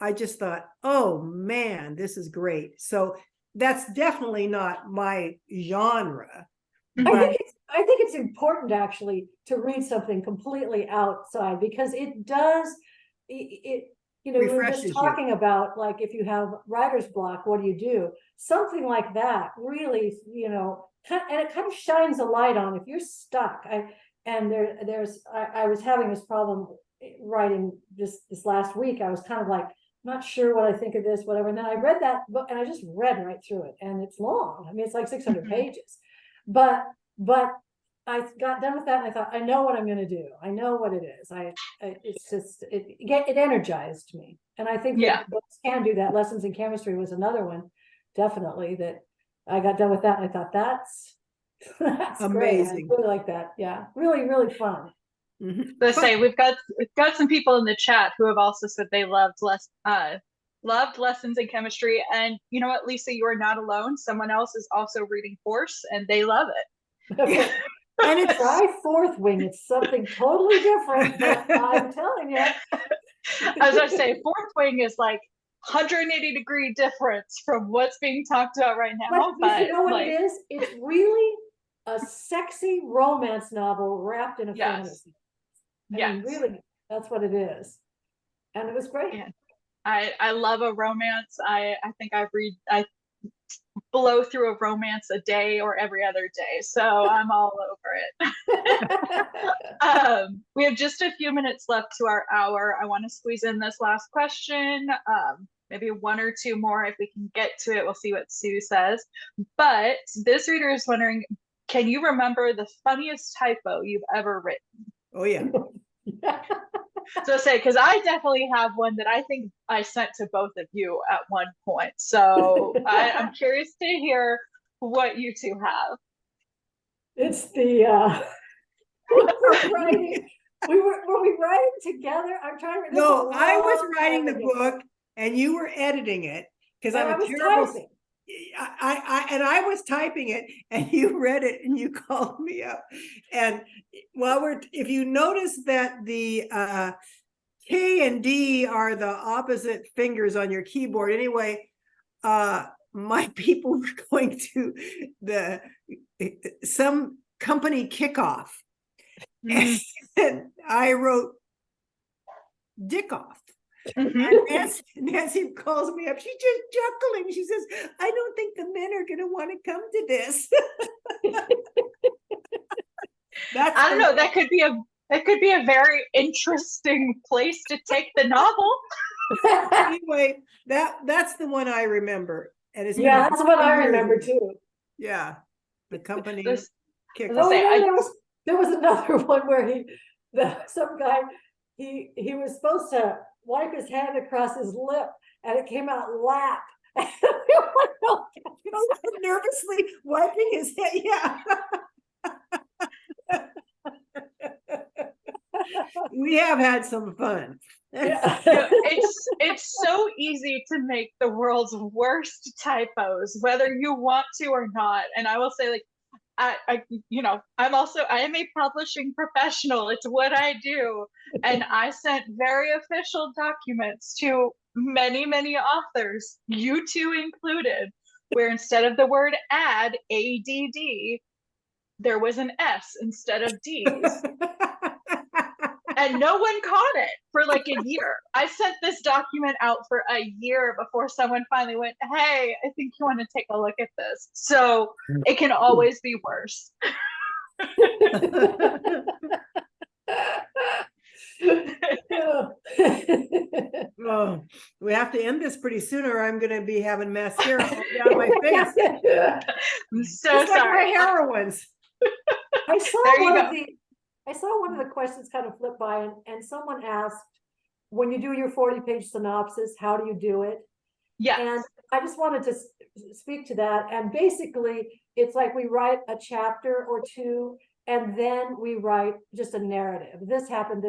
I just thought, oh man, this is great. So that's definitely not my genre. I think it's important actually to read something completely outside, because it does we were just talking about, like, if you have writer's block, what do? Something like that really, and it kind of shines a light on if you're stuck. I was having this problem writing this last week. I was kind of like, not sure what I think of this, whatever. And then I read that book and I just read right through it, and it's long. I mean, it's like 600 pages, but I got done with that and I thought, I know what I'm going to do. I know what it is. It's just, it energized me. And I think that books can do that. Lessons in Chemistry was another one, definitely, that I got done with that. And I thought, that's amazing. Great. I really like that. Yeah. Really, really fun. Let's say we've got some people in the chat who have also said they loved Lessons in Chemistry. And you know what, Lisa, you are not alone. Someone else is also reading Horse and they love it. And it's try Fourth Wing. It's something totally different, but I'm telling you. As I say, Fourth Wing is like 180-degree difference from what's being talked about right now. But you know what it is? It's really a sexy romance novel wrapped in a fantasy. I mean, really, that's what it is. And it was great. Yeah. I love a romance. I think I blow through a romance a day or every other day, so I'm all over it. We have just a few minutes left to our hour. I want to squeeze in this last question, maybe one or two more if we can get to it. We'll see what Sue says, but this reader is wondering, can you remember the funniest typo you've ever written? Oh yeah. So say, because I definitely have one that I think I sent to both of you at one point. So I'm curious to hear what you two have. It's the were we writing together? I'm trying to remember. No, I was writing the book and you were editing it, because I'm a terrible typing. I was typing it and you read it and you called me up. And if you notice that the K and D are the opposite fingers on your keyboard anyway, my people were going to some company kickoff, and I wrote Dick off. And Nancy calls me up. She's just chuckling. She says, I don't think the men are going to want to come to this. I don't know. That could be a very interesting place to take the novel. Anyway, that's the one I remember. And it's that's what I remember too. Yeah. The company. Kick. Oh, say, and I- then there was another one where some guy, he was supposed to wipe his hand across his lip and it came out lap. Nervously wiping his head. Yeah. We have had some fun. Yeah. it's so easy to make the world's worst typos, whether you want to or not. And I will say, like, I am a publishing professional. It's what I do. And I sent very official documents to many, many authors, you two included, where instead of the word add, ADD, there was an S instead of D's. And no one caught it for like a year. I sent this document out for a year before someone finally went, hey, I think you want to take a look at this. So it can always be worse. Oh, we have to end this pretty soon or I'm going to be having mascara all down my face. I'm so Just like sorry. my heroines. I saw There you one go. of the, I saw one of the questions kind of flip by and someone asked, when you do your 40-page synopsis, how do you do it? Yes. And I just wanted to speak to that. And basically, it's like we write a chapter or two, and then we write just a narrative. This happened,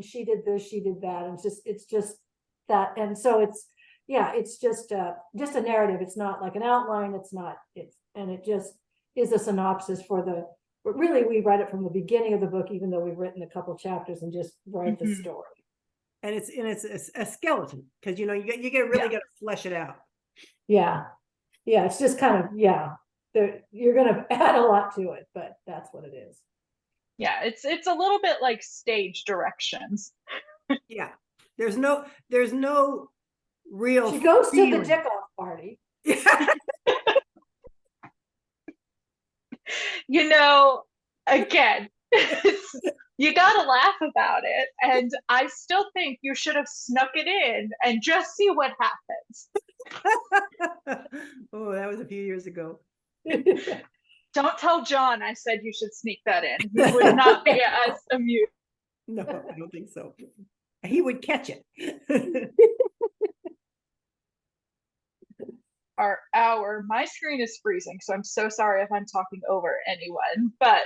she did this, she did that. And it's just that. And so it's just a narrative. It's not like an outline. It just is a synopsis but really we write it from the beginning of the book, even though we've written a couple chapters and just write the story. And it's a skeleton because you get really got to flesh it out. Yeah. It's just kind of, you're gonna add a lot to it, but that's what it is. Yeah, it's a little bit like stage directions. Yeah. There's no real She goes to the feeling. Dick-Off party. Again, you gotta laugh about it. And I still think you should have snuck it in and just see what happens. Oh, that was a few years ago. Don't tell John I said you should sneak that in. He would not be as amused. No, I don't think so. He would catch it. My screen is freezing, so I'm so sorry if I'm talking over anyone, but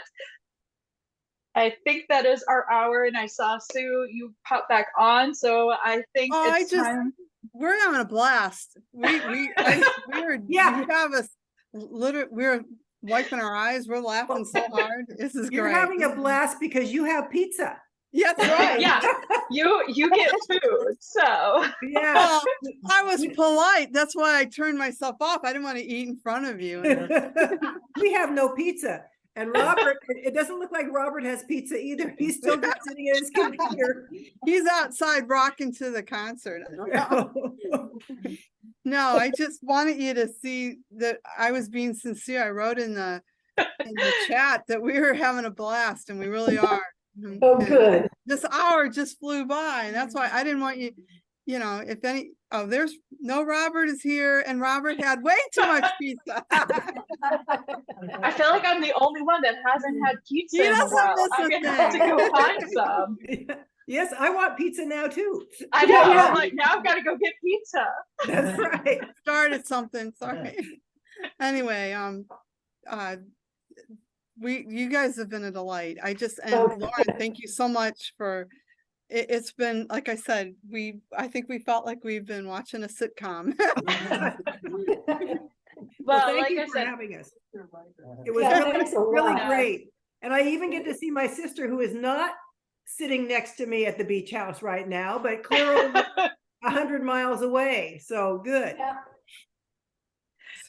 I think that is our hour. And I saw Sue, you pop back on, so I think it's time. We're having a blast. We were Yeah. you have us literally, we're wiping our eyes, we're laughing so hard. This is You're great. having a blast because you have pizza. Yeah, that's right. Yeah, you get food, so Yeah. Well, I was polite. That's why I turned myself off. I didn't want to eat in front of you. We have no pizza. And Robert, it doesn't look like Robert has pizza either. He's still sitting at his computer. He's outside rocking to the concert. No, I just wanted you to see that I was being sincere. I wrote in the chat that we were having a blast, and we really are. Oh, And good. this hour just flew by, and that's why I didn't want you, there's no Robert is here, and Robert had way too much pizza. I feel like I'm the only one that hasn't had pizza He in a doesn't while. miss I'm a gonna have to thing. go find some. Yes, I want pizza now too. I know. Yeah. I'm like, now I've got to go get pizza. That's right. Started something, sorry. Anyway, you guys have been a delight. And Lauren, thank you so much for it's been, like I said, I think we felt like we've been watching a sitcom. Well, Well, thank like you I for said, having us. It was Yeah, really, thanks a really lot. great. And I even get to see my sister, who is not sitting next to me at the beach house right now, but clear over 100 miles away. So good. Yeah.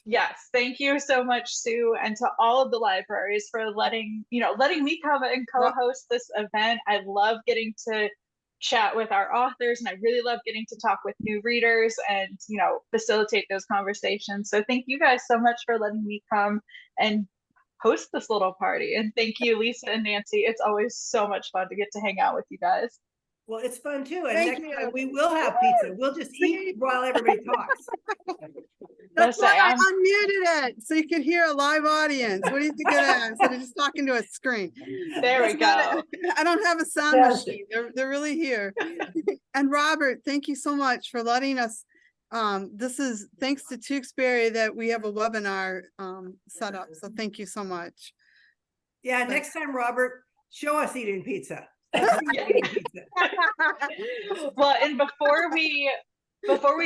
yes, thank you so much, Sue, and to all of the libraries for letting me come and co-host this event. I love getting to chat with our authors, and I really love getting to talk with new readers and facilitate those conversations. So thank you guys so much for letting me come and host this little party. And thank you, Lisa and Nancy. It's always so much fun to get to hang out with you guys. Well, it's fun too. And Thank next you. time we will have pizza. We'll just eat while everybody talks. That's Let's why say, I unmuted it, so you could hear a live audience. What do you think of that? Instead of just talking to a screen. There we That's about go. it. I don't have a sound Yes. machine. They're really here. And Robert, thank you so much for letting us. This is thanks to Tewksbury that we have a webinar set up. So thank you so much. Yeah, next time, Robert, show us eating pizza. Let's see you eating pizza. Well, and before we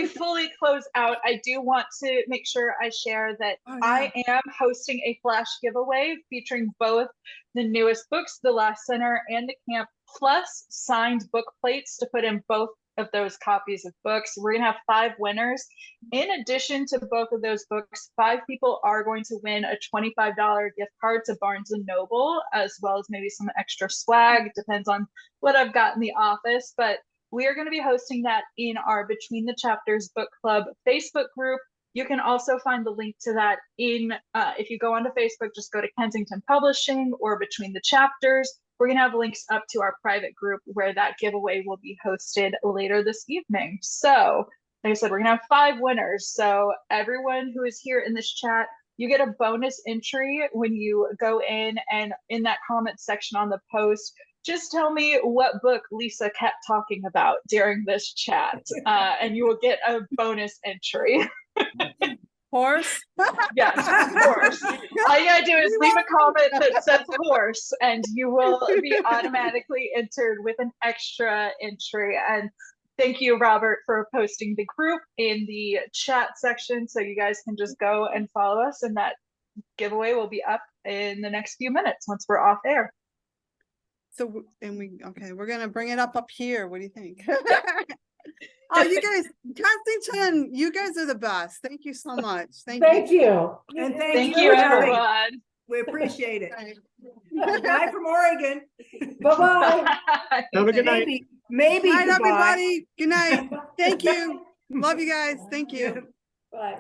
fully close out, I do want to make sure I share that Oh, I am hosting a flash giveaway featuring both the newest books, The Last Sinner and The Camp, plus signed book plates to put in both of those copies of books. We're going to have 5 winners. In addition to both of those books, 5 people are going to win a $25 gift card to Barnes & Noble, as well as maybe some extra swag. Depends on what I've got in the office. But we are going to be hosting that in our Between the Chapters Book Club Facebook group. You can also find the link to that in, if you go onto Facebook, just go to Kensington Publishing or Between the Chapters. We're going to have links up to our private group where that giveaway will be hosted later this evening. So, like I said, we're going to have 5 winners. So everyone who is here in this chat, you get a bonus entry when you go in, and in that comment section on the post, just tell me what book Lisa kept talking about during this chat, and you will get a bonus entry. Horse. Yes, of course. All you gotta do is leave a comment that says horse, and you will be automatically entered with an extra entry. And thank you, Robert, for posting the group in the chat section, so you guys can just go and follow us, and that giveaway will be up in the next few minutes once we're off air. So, okay, we're gonna bring it up here. What do you think? Oh, you guys, Kensington, you guys are the best. Thank you so much. Thank you. And Thank you you, for coming. everyone. We appreciate it. Bye. Bye from Oregon. Bye-bye. Have a good night. Maybe Night, goodbye. everybody. Good night. Thank you. Love you guys. Thank you. Bye.